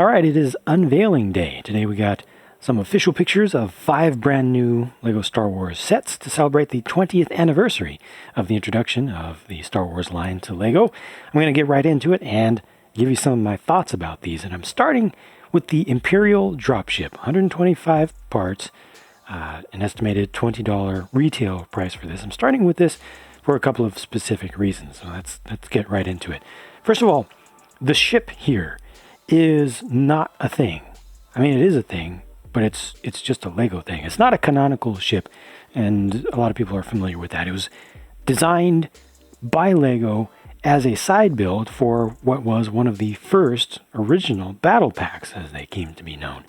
All right, it is unveiling day. Today we got some official pictures of 5 brand new LEGO Star Wars sets to celebrate the 20th anniversary of the introduction of the Star Wars line to LEGO. I'm going to get right into it and give you some of my thoughts about these. And I'm starting with the Imperial Dropship, 125 parts, an estimated $20 retail price for this. I'm starting with this for a couple of specific reasons. So let's get right into it. First of all, the ship here is not a thing. I mean, it is a thing, but it's just a Lego thing. It's not a canonical ship, and a lot of people are familiar with that. It was designed by Lego as a side build for what was one of the first original battle packs, as they came to be known.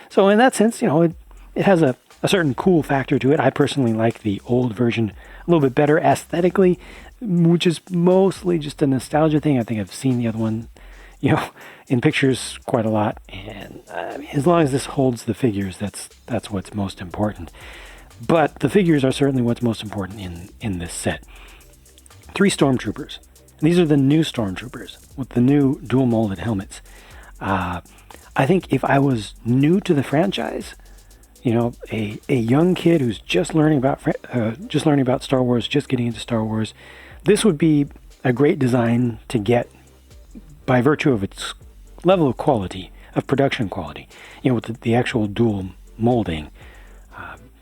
So in that sense, it has a certain cool factor to it. I personally like the old version a little bit better aesthetically, which is mostly just a nostalgia thing. I think I've seen the other one, in pictures quite a lot. And as long as this holds the figures, that's what's most important. But the figures are certainly what's most important in this set. 3 Stormtroopers. These are the new Stormtroopers with the new dual molded helmets. I think if I was new to the franchise, a young kid who's just learning about Star Wars, just getting into Star Wars, this would be a great design to get by virtue of its level of quality, of production quality. With the actual dual molding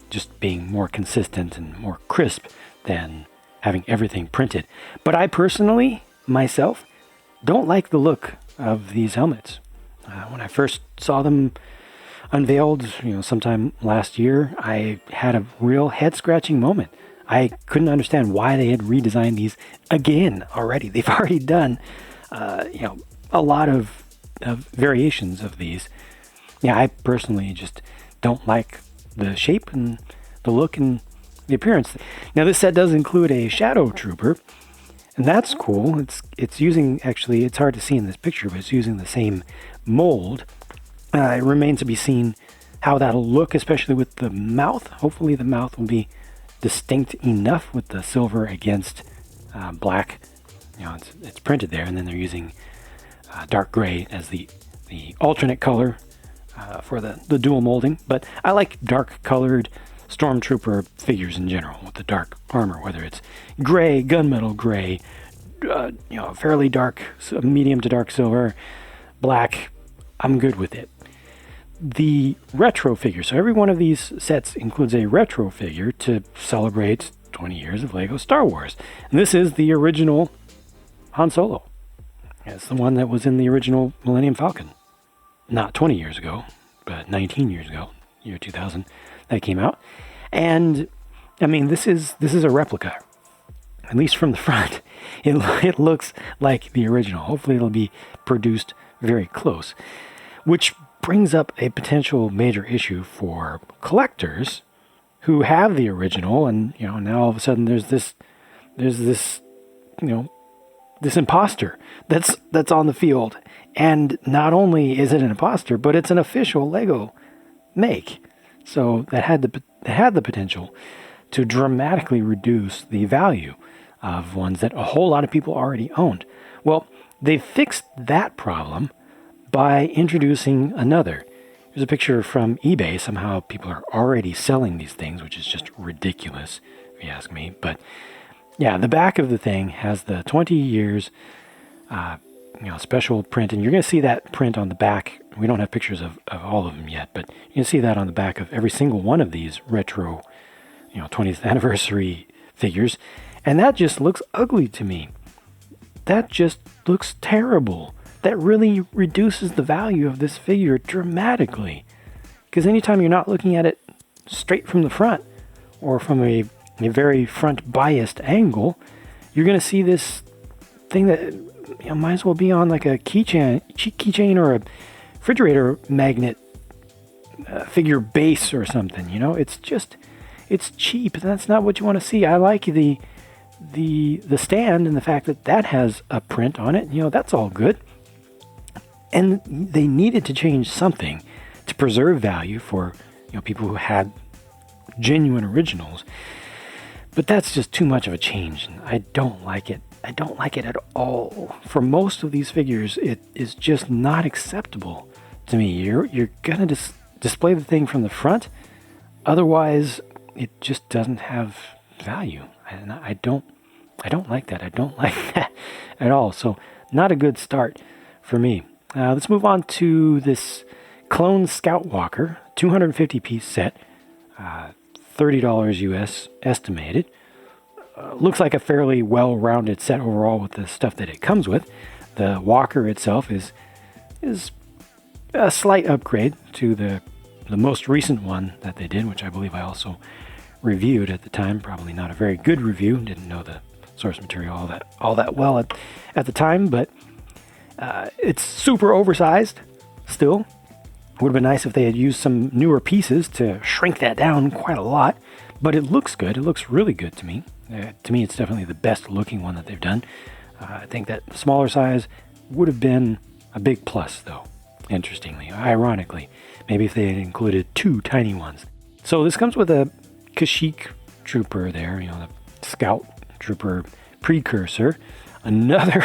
just being more consistent and more crisp than having everything printed. But I personally, myself, don't like the look of these helmets. When I first saw them unveiled, sometime last year, I had a real head-scratching moment. I couldn't understand why they had redesigned these again already. They've already done, a lot of variations of these. I personally just don't like the shape and the look and the appearance. Now, this set does include a Shadow Trooper, and that's cool. It's using, actually, it's hard to see in this picture, but it's using the same mold. It remains to be seen how that'll look, especially with the mouth. Hopefully the mouth will be distinct enough with the silver against black. It's printed there, and then they're using dark gray as the alternate color for the dual molding. But I like dark colored Stormtrooper figures in general with the dark armor, whether it's gray, gunmetal gray, fairly dark, medium to dark silver, black. I'm good with it. The retro figure. So every one of these sets includes a retro figure to celebrate 20 years of LEGO Star Wars. And this is the original Han Solo. It's the one that was in the original Millennium Falcon. Not 20 years ago, but 19 years ago, year 2000, that came out. And, I mean, this is a replica. At least from the front, it looks like the original. Hopefully it'll be produced very close. Which brings up a potential major issue for collectors who have the original, and now all of a sudden there's this this imposter that's on the field. And not only is it an imposter, but it's an official Lego make. So that had the potential to dramatically reduce the value of ones that a whole lot of people already owned. Well, they fixed that problem by introducing another. Here's a picture from eBay. Somehow people are already selling these things, which is just ridiculous, if you ask me. But yeah, the back of the thing has the 20 years special print, and you're going to see that print on the back. We don't have pictures of all of them yet, but you can see that on the back of every single one of these retro 20th anniversary figures. And that just looks ugly to me. That just looks terrible. That really reduces the value of this figure dramatically. Because anytime you're not looking at it straight from the front or from a very front biased angle, you're going to see this thing that might as well be on like a keychain or a refrigerator magnet figure base or something. It's cheap. That's not what you want to see. I like the stand and the fact that has a print on it. That's all good. And they needed to change something to preserve value for people who had genuine originals. But that's just too much of a change, and I don't like it. I don't like it at all. For most of these figures, it is just not acceptable to me. You're gonna display the thing from the front. Otherwise, it just doesn't have value. And I don't like that. I don't like that at all. So not a good start for me. Let's move on to this Clone Scout Walker, 250 piece set, $30 US estimated. Looks like a fairly well-rounded set overall with the stuff that it comes with. The walker itself is a slight upgrade to the most recent one that they did, which I believe I also reviewed at the time. Probably not a very good review. Didn't know the source material all that well at the time, but it's super oversized still. Would have been nice if they had used some newer pieces to shrink that down quite a lot, but it looks good. It looks really good to me. To me, it's definitely the best looking one that they've done. I think that smaller size would have been a big plus, though, interestingly, ironically. Maybe if they had included 2 tiny ones. So this comes with a Kashyyyk trooper there, the Scout trooper precursor. Another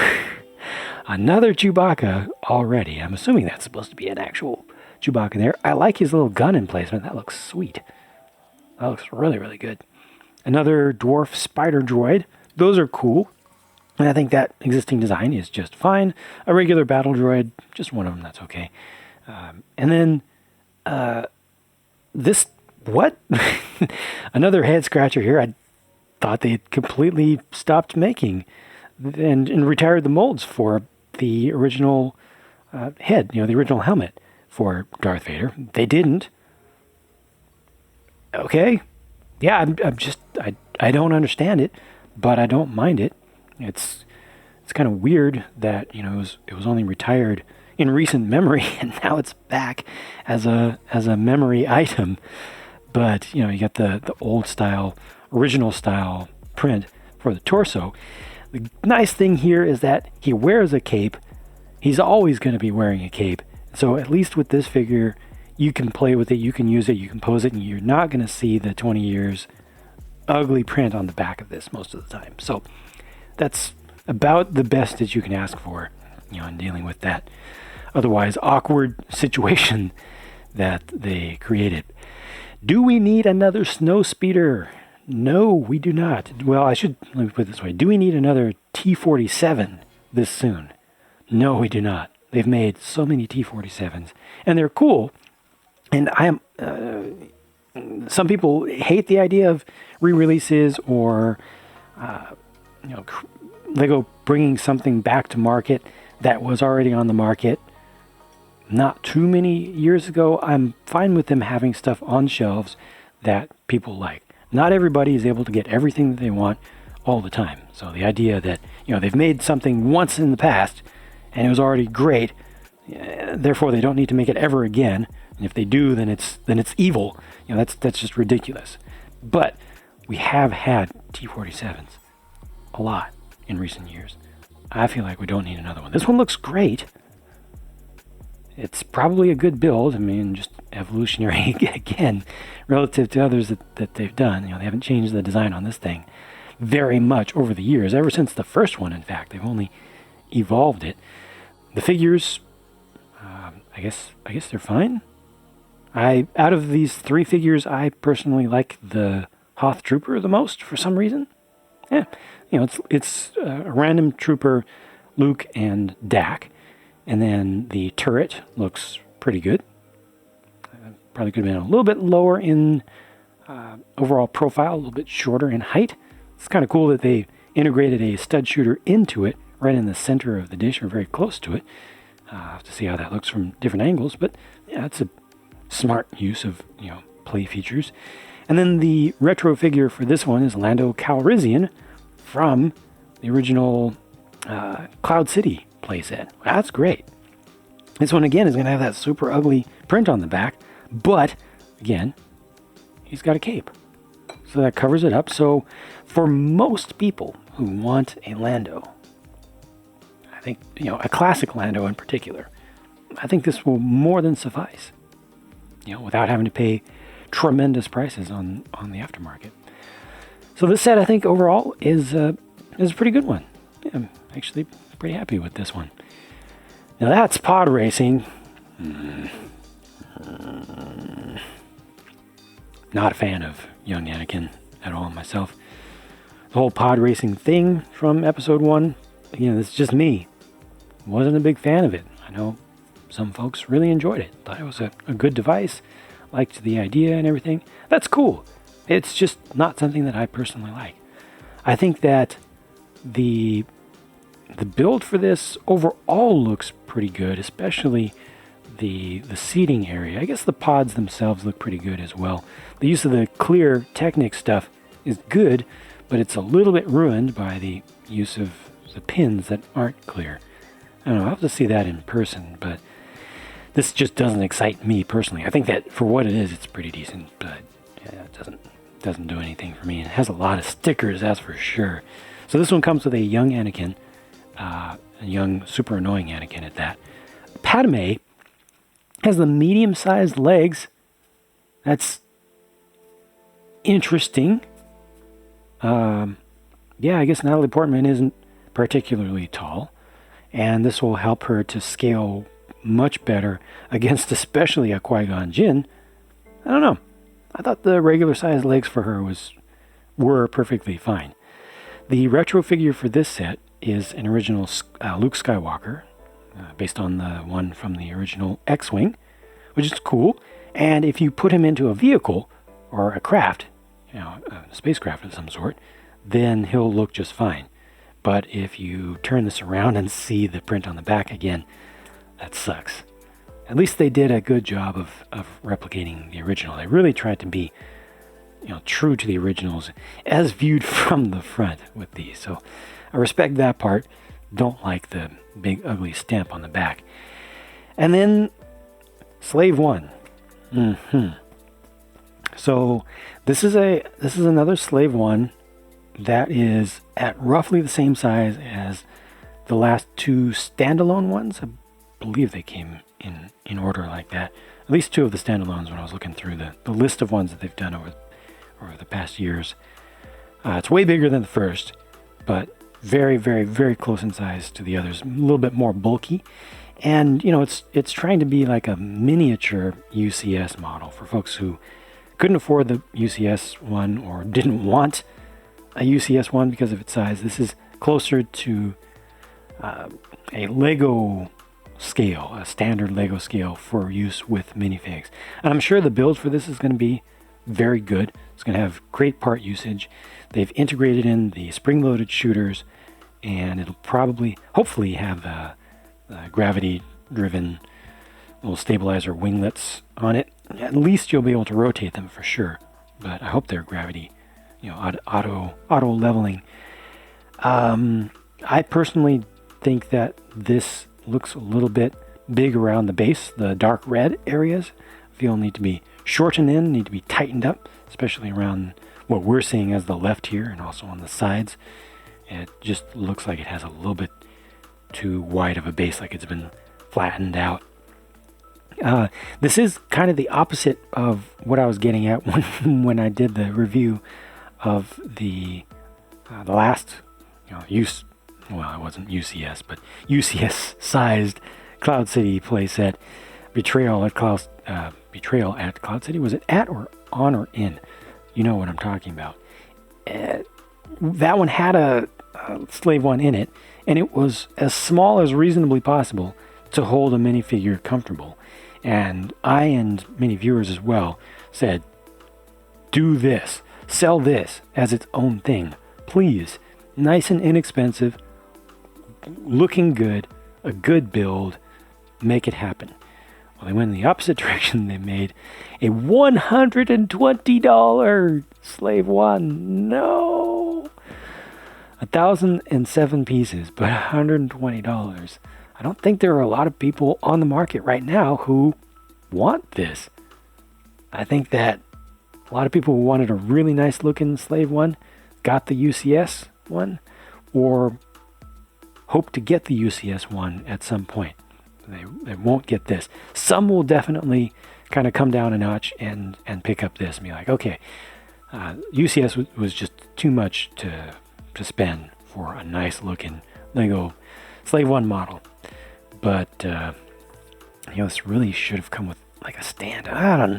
Chewbacca already. I'm assuming that's supposed to be an actual Chewbacca there. I like his little gun emplacement. That looks sweet. That looks really, really good. Another dwarf spider droid. Those are cool. And I think that existing design is just fine. A regular battle droid, just one of them, that's okay. And then this, what? Another head scratcher here. I thought they had completely stopped making and retired the molds for the original head, the original helmet for Darth Vader. They didn't. Okay. Yeah, I don't understand it, but I don't mind it. It's kind of weird that, it was only retired in recent memory and now it's back as a memory item. But, you got the old style, original style print for the torso. The nice thing here is that he wears a cape. He's always going to be wearing a cape. So at least with this figure, you can play with it, you can use it, you can pose it, and you're not going to see the 20 years ugly print on the back of this most of the time. So that's about the best that you can ask for, in dealing with that otherwise awkward situation that they created. Do we need another snow speeder? No, we do not. Well, let me put it this way. Do we need another T-47 this soon? No, we do not. They've made so many T-47s, and they're cool. And some people hate the idea of re-releases or, Lego bringing something back to market that was already on the market not too many years ago. I'm fine with them having stuff on shelves that people like. Not everybody is able to get everything that they want all the time. So the idea that, they've made something once in the past and it was already great, therefore they don't need to make it ever again. And if they do, then it's evil. That's just ridiculous. But we have had T-47s a lot in recent years. I feel like we don't need another one. This one looks great. It's probably a good build. I mean, just evolutionary again, relative to others that they've done. They haven't changed the design on this thing very much over the years. Ever since the first one, in fact, they've only evolved it. The figures, I guess they're fine. Out of these 3 figures, I personally like the Hoth Trooper the most for some reason. Yeah, it's a random trooper, Luke and Dak. And then the turret looks pretty good. Probably could have been a little bit lower in overall profile, a little bit shorter in height. It's kind of cool that they integrated a stud shooter into it, right in the center of the dish, or very close to it. I'll have to see how that looks from different angles, but yeah, it's a smart use of, play features. And then the retro figure for this one is Lando Calrissian from the original Cloud City playset. That's great. This one, again, is going to have that super ugly print on the back, but, again, he's got a cape. So that covers it up. So for most people who want a Lando, I think, a classic Lando in particular, I think this will more than suffice, without having to pay tremendous prices on the aftermarket. So this set, I think, overall is a pretty good one. Yeah, I'm actually pretty happy with this one. Now that's pod racing. Not a fan of young Anakin at all myself. The whole pod racing thing from episode 1, it's just me. Wasn't a big fan of it. I know some folks really enjoyed it. Thought it was a good device. Liked the idea and everything. That's cool. It's just not something that I personally like. I think that the build for this overall looks pretty good, especially the seating area. I guess the pods themselves look pretty good as well. The use of the clear Technic stuff is good, but it's a little bit ruined by the use of the pins that aren't clear. I don't know, I'll have to see that in person, but this just doesn't excite me personally. I think that for what it is, it's pretty decent, but yeah, it doesn't do anything for me. It has a lot of stickers, that's for sure. So this one comes with a young Anakin, a young, super annoying Anakin at that. Padme has the medium-sized legs. That's interesting. Yeah, I guess Natalie Portman isn't particularly tall, and this will help her to scale much better against especially a Qui-Gon Jinn. I don't know. I thought the regular-sized legs for her were perfectly fine. The retro figure for this set is an original Luke Skywalker, based on the one from the original X-Wing, which is cool. And if you put him into a vehicle or a craft, a spacecraft of some sort, then he'll look just fine. But if you turn this around and see the print on the back again, that sucks. At least they did a good job of replicating the original. They really tried to be, true to the originals as viewed from the front with these. So I respect that part. Don't like the big ugly stamp on the back. And then Slave One. So this is another Slave One that is at roughly the same size as the last two standalone ones. I believe they came in order like that. At least two of the standalones when I was looking through the list of ones that they've done over the past years. It's way bigger than the first, but very, very, very close in size to the others. A little bit more bulky. And, it's trying to be like a miniature UCS model for folks who couldn't afford the UCS one or didn't want a UCS one because of its size. This is closer to a Lego scale, a standard Lego scale for use with minifigs. And I'm sure the build for this is going to be very good. It's going to have great part usage. They've integrated in the spring-loaded shooters, and it'll hopefully have gravity-driven little stabilizer winglets on it. At least you'll be able to rotate them for sure, but I hope they're gravity, auto leveling. I personally think that this looks a little bit big around the base. The dark red areas feel need to be shortened in, need to be tightened up, especially around what we're seeing as the left here and also on the sides. It just looks like it has a little bit too wide of a base, like it's been flattened out. This is kind of the opposite of what I was getting at when I did the review of the last, it wasn't UCS, but UCS-sized Cloud City playset, Betrayal at Cloud City. Was it at or on or in? You know what I'm talking about. That one had a Slave One in it, and it was as small as reasonably possible to hold a minifigure comfortable. And I and many viewers as well said, do this, sell this as its own thing, please. Nice and inexpensive, looking good, a good build, make it happen. Well, they went in the opposite direction. They made a $120 Slave One. No! 1,007 pieces, but $120. I don't think there are a lot of people on the market right now who want this. I think that a lot of people who wanted a really nice looking Slave One got the UCS one, or hope to get the UCS one at some point. They won't get this. Some will definitely kind of come down a notch and pick up this and be like, okay, UCS was just too much to spend for a nice looking Lego Slave One model. But This really should have come with like a stand. I don't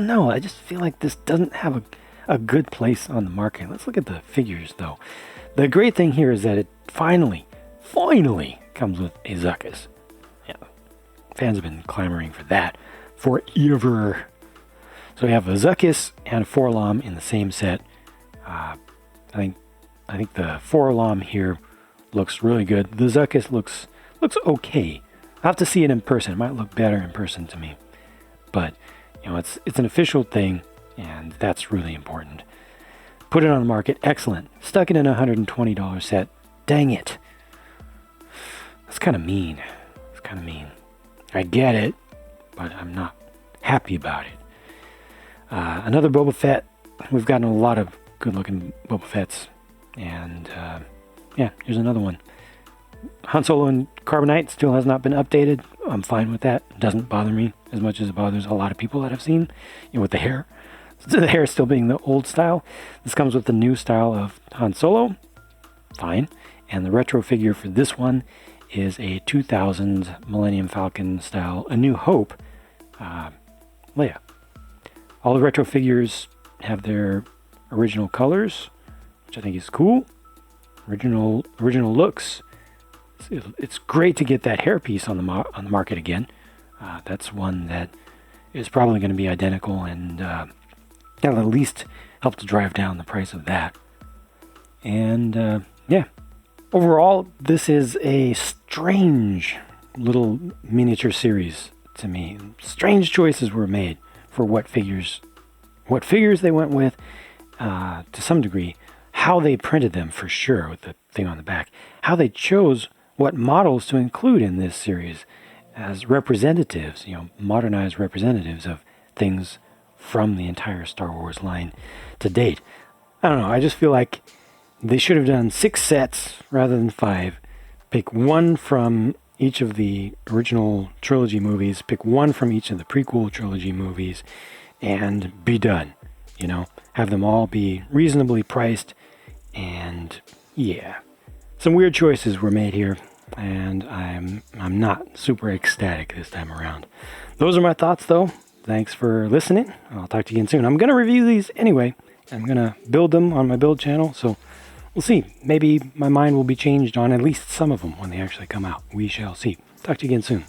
know. I just feel like this doesn't have a good place on the market. Let's look at the figures though. The great thing here is that it finally comes with a Zuckuss. Yeah, fans have been clamoring for that forever. So we have a Zuckuss and a 4-LOM in the same set. I think the 4-LOM here looks really good. The Zuckuss looks okay. I'll have to see it in person. It might look better in person to me. But, it's an official thing, and that's really important. Put it on the market. Excellent. Stuck it in a $120 set. Dang it. That's kind of mean. I get it, but I'm not happy about it. Another Boba Fett. We've gotten a lot of good-looking Boba Fetts. And, here's another one. Han Solo and Carbonite still has not been updated. I'm fine with that. It doesn't bother me as much as it bothers a lot of people that I've seen, with the hair. The hair still being the old style. This comes with the new style of Han Solo. Fine. And the retro figure for this one is a 2000 Millennium Falcon style A New Hope Leia. All the retro figures have their original colors, which I think is cool. Original looks. It's great to get that hairpiece on the market again. That's one that is probably going to be identical, and that'll at least help to drive down the price of that. And overall, this is a strange little miniature series to me. Strange choices were made for what figures they went with, to some degree. How they printed them, for sure, with the thing on the back. How they chose what models to include in this series as representatives, modernized representatives of things from the entire Star Wars line to date. I don't know, I just feel like they should have done 6 sets rather than 5. Pick one from each of the original trilogy movies, pick one from each of the prequel trilogy movies, and be done. Have them all be reasonably priced, and some weird choices were made here, and I'm not super ecstatic this time around. Those are my thoughts, though. Thanks for listening. I'll talk to you again soon. I'm going to review these anyway. I'm going to build them on my build channel, so we'll see. Maybe my mind will be changed on at least some of them when they actually come out. We shall see. Talk to you again soon.